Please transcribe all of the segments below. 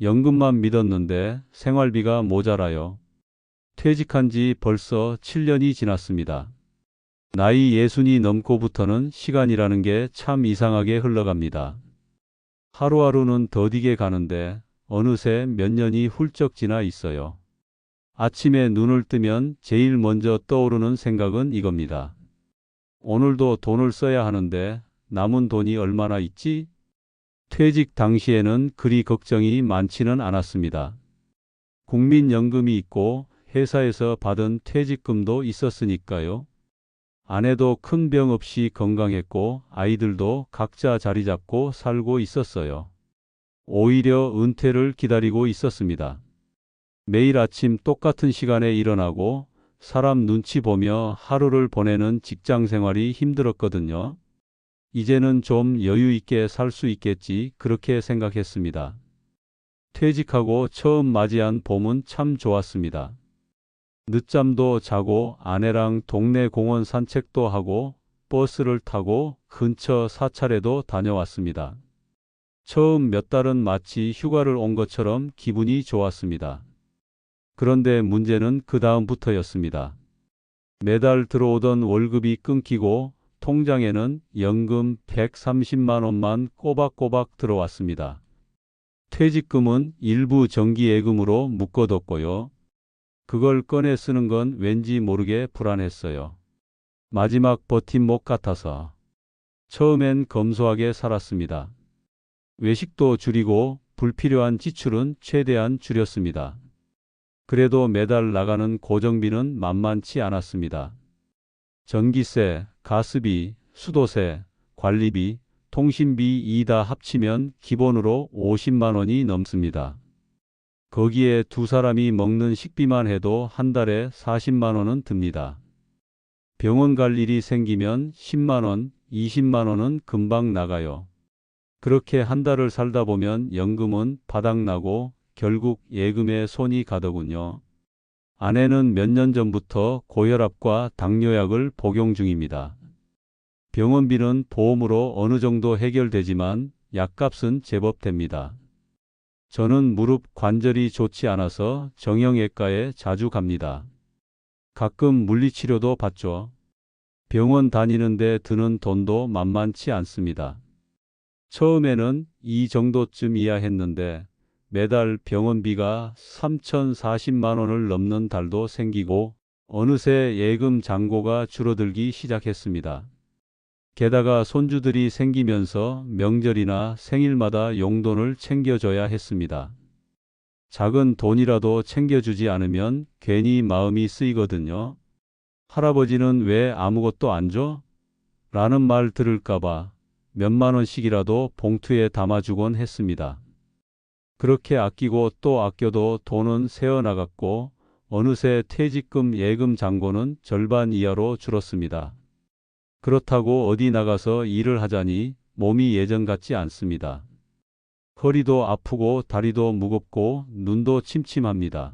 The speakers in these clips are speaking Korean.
연금만 믿었는데 생활비가 모자라요. 퇴직한 지 벌써 7년이 지났습니다. 나이 60이 넘고부터는 시간이라는 게 참 이상하게 흘러갑니다. 하루하루는 더디게 가는데 어느새 몇 년이 훌쩍 지나 있어요. 아침에 눈을 뜨면 제일 먼저 떠오르는 생각은 이겁니다. 오늘도 돈을 써야 하는데 남은 돈이 얼마나 있지? 퇴직 당시에는 그리 걱정이 많지는 않았습니다. 국민연금이 있고 회사에서 받은 퇴직금도 있었으니까요. 아내도 큰 병 없이 건강했고 아이들도 각자 자리 잡고 살고 있었어요. 오히려 은퇴를 기다리고 있었습니다. 매일 아침 똑같은 시간에 일어나고 사람 눈치 보며 하루를 보내는 직장 생활이 힘들었거든요. 이제는 좀 여유 있게 살 수 있겠지 그렇게 생각했습니다. 퇴직하고 처음 맞이한 봄은 참 좋았습니다. 늦잠도 자고 아내랑 동네 공원 산책도 하고 버스를 타고 근처 사찰에도 다녀왔습니다. 처음 몇 달은 마치 휴가를 온 것처럼 기분이 좋았습니다. 그런데 문제는 그 다음부터였습니다. 매달 들어오던 월급이 끊기고 통장에는 연금 130만 원만 꼬박꼬박 들어왔습니다. 퇴직금은 일부 정기예금으로 묶어뒀고요. 그걸 꺼내 쓰는 건 왠지 모르게 불안했어요. 마지막 버팀목 같아서. 처음엔 검소하게 살았습니다. 외식도 줄이고 불필요한 지출은 최대한 줄였습니다. 그래도 매달 나가는 고정비는 만만치 않았습니다. 전기세, 가스비, 수도세, 관리비, 통신비 이 다 합치면 기본으로 50만 원이 넘습니다. 거기에 두 사람이 먹는 식비만 해도 한 달에 40만 원은 듭니다. 병원 갈 일이 생기면 10만 원, 20만 원은 금방 나가요. 그렇게 한 달을 살다 보면 연금은 바닥나고 결국 예금에 손이 가더군요. 아내는 몇 년 전부터 고혈압과 당뇨약을 복용 중입니다. 병원비는 보험으로 어느 정도 해결되지만 약값은 제법 됩니다. 저는 무릎 관절이 좋지 않아서 정형외과에 자주 갑니다. 가끔 물리치료도 받죠. 병원 다니는데 드는 돈도 만만치 않습니다. 처음에는 이 정도쯤이야 했는데 매달 병원비가 3,040만 원을 넘는 달도 생기고 어느새 예금 잔고가 줄어들기 시작했습니다. 게다가 손주들이 생기면서 명절이나 생일마다 용돈을 챙겨줘야 했습니다. 작은 돈이라도 챙겨주지 않으면 괜히 마음이 쓰이거든요. 할아버지는 왜 아무것도 안 줘? 라는 말 들을까봐 몇만 원씩이라도 봉투에 담아주곤 했습니다. 그렇게 아끼고 또 아껴도 돈은 새어나갔고 어느새 퇴직금 예금 잔고는 절반 이하로 줄었습니다. 그렇다고 어디 나가서 일을 하자니 몸이 예전 같지 않습니다. 허리도 아프고 다리도 무겁고 눈도 침침합니다.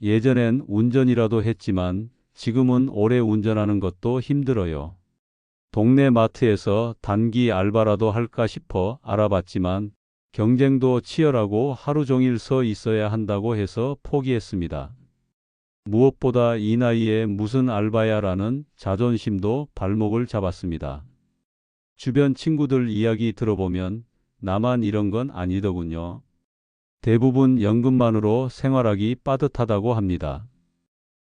예전엔 운전이라도 했지만 지금은 오래 운전하는 것도 힘들어요. 동네 마트에서 단기 알바라도 할까 싶어 알아봤지만 경쟁도 치열하고 하루 종일 서 있어야 한다고 해서 포기했습니다. 무엇보다 이 나이에 무슨 알바야라는 자존심도 발목을 잡았습니다. 주변 친구들 이야기 들어보면 나만 이런 건 아니더군요. 대부분 연금만으로 생활하기 빠듯하다고 합니다.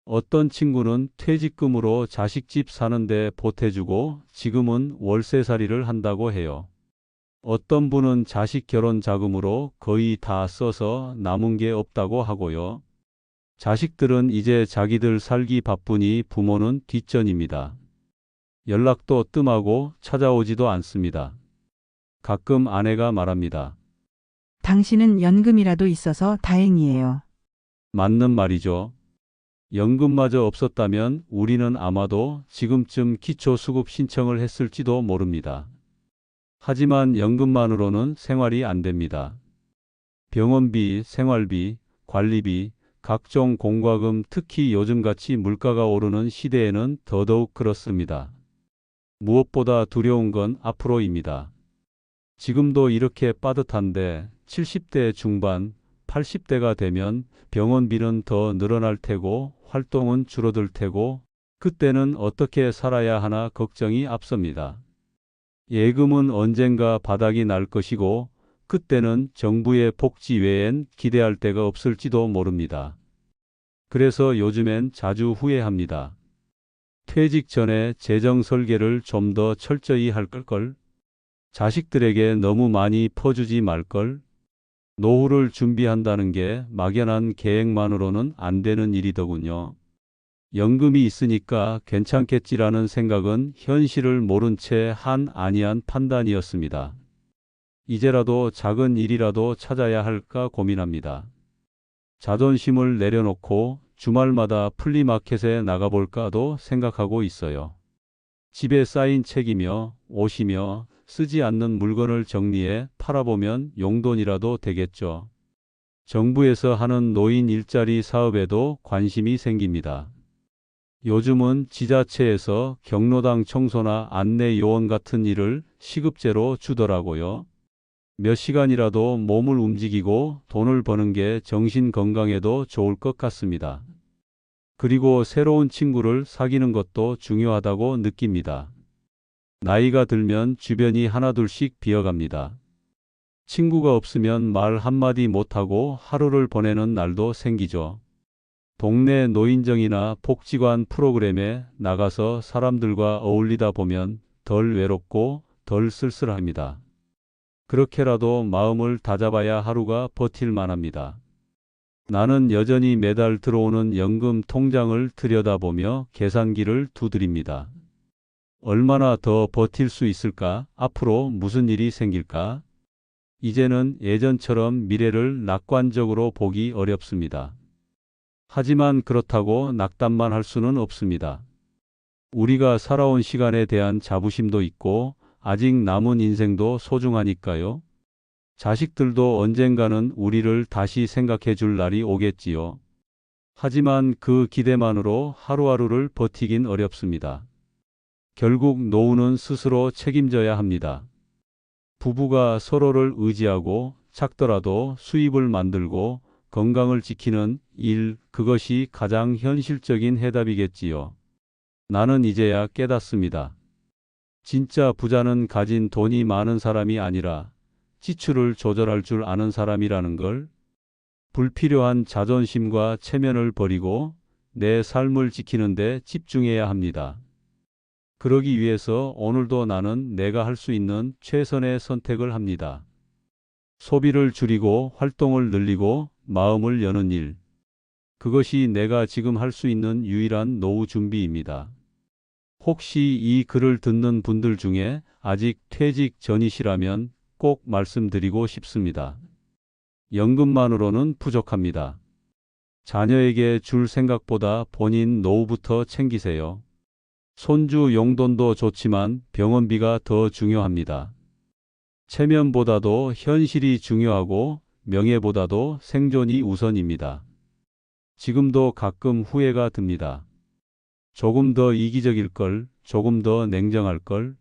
어떤 친구는 퇴직금으로 자식집 사는데 보태주고 지금은 월세살이를 한다고 해요. 어떤 분은 자식 결혼 자금으로 거의 다 써서 남은 게 없다고 하고요. 자식들은 이제 자기들 살기 바쁘니 부모는 뒷전입니다. 연락도 뜸하고 찾아오지도 않습니다. 가끔 아내가 말합니다. 당신은 연금이라도 있어서 다행이에요. 맞는 말이죠. 연금마저 없었다면 우리는 아마도 지금쯤 기초수급 신청을 했을지도 모릅니다. 하지만 연금만으로는 생활이 안 됩니다. 병원비, 생활비, 관리비, 각종 공과금, 특히 요즘같이 물가가 오르는 시대에는 더더욱 그렇습니다. 무엇보다 두려운 건 앞으로입니다. 지금도 이렇게 빠듯한데 70대 중반, 80대가 되면 병원비는 더 늘어날 테고 활동은 줄어들 테고 그때는 어떻게 살아야 하나 걱정이 앞섭니다. 예금은 언젠가 바닥이 날 것이고 그때는 정부의 복지 외엔 기대할 데가 없을지도 모릅니다. 그래서 요즘엔 자주 후회합니다. 퇴직 전에 재정 설계를 좀 더 철저히 할 걸. 자식들에게 너무 많이 퍼주지 말걸. 노후를 준비한다는 게 막연한 계획만으로는 안 되는 일이더군요. 연금이 있으니까 괜찮겠지라는 생각은 현실을 모른 채 한 아니한 판단이었습니다. 이제라도 작은 일이라도 찾아야 할까 고민합니다. 자존심을 내려놓고 주말마다 플리마켓에 나가볼까도 생각하고 있어요. 집에 쌓인 책이며 옷이며 쓰지 않는 물건을 정리해 팔아보면 용돈이라도 되겠죠. 정부에서 하는 노인 일자리 사업에도 관심이 생깁니다. 요즘은 지자체에서 경로당 청소나 안내 요원 같은 일을 시급제로 주더라고요. 몇 시간이라도 몸을 움직이고 돈을 버는 게 정신 건강에도 좋을 것 같습니다. 그리고 새로운 친구를 사귀는 것도 중요하다고 느낍니다. 나이가 들면 주변이 하나둘씩 비어갑니다. 친구가 없으면 말 한마디 못하고 하루를 보내는 날도 생기죠. 동네 노인정이나 복지관 프로그램에 나가서 사람들과 어울리다 보면 덜 외롭고 덜 쓸쓸합니다. 그렇게라도 마음을 다잡아야 하루가 버틸 만합니다. 나는 여전히 매달 들어오는 연금 통장을 들여다보며 계산기를 두드립니다. 얼마나 더 버틸 수 있을까? 앞으로 무슨 일이 생길까? 이제는 예전처럼 미래를 낙관적으로 보기 어렵습니다. 하지만 그렇다고 낙담만 할 수는 없습니다. 우리가 살아온 시간에 대한 자부심도 있고 아직 남은 인생도 소중하니까요. 자식들도 언젠가는 우리를 다시 생각해 줄 날이 오겠지요. 하지만 그 기대만으로 하루하루를 버티긴 어렵습니다. 결국 노후는 스스로 책임져야 합니다. 부부가 서로를 의지하고 작더라도 수입을 만들고 건강을 지키는 일, 그것이 가장 현실적인 해답이겠지요. 나는 이제야 깨닫습니다. 진짜 부자는 가진 돈이 많은 사람이 아니라 지출을 조절할 줄 아는 사람이라는 걸. 불필요한 자존심과 체면을 버리고 내 삶을 지키는 데 집중해야 합니다. 그러기 위해서 오늘도 나는 내가 할 수 있는 최선의 선택을 합니다. 소비를 줄이고 활동을 늘리고 마음을 여는 일. 그것이 내가 지금 할 수 있는 유일한 노후 준비입니다. 혹시 이 글을 듣는 분들 중에 아직 퇴직 전이시라면 꼭 말씀드리고 싶습니다. 연금만으로는 부족합니다. 자녀에게 줄 생각보다 본인 노후부터 챙기세요. 손주 용돈도 좋지만 병원비가 더 중요합니다. 체면보다도 현실이 중요하고 명예보다도 생존이 우선입니다. 지금도 가끔 후회가 듭니다. 조금 더 이기적일 걸, 조금 더 냉정할 걸.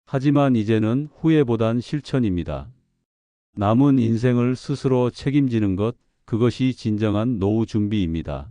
하지만 이제는 후회보단 실천입니다. 남은 인생을 스스로 책임지는 것, 그것이 진정한 노후 준비입니다.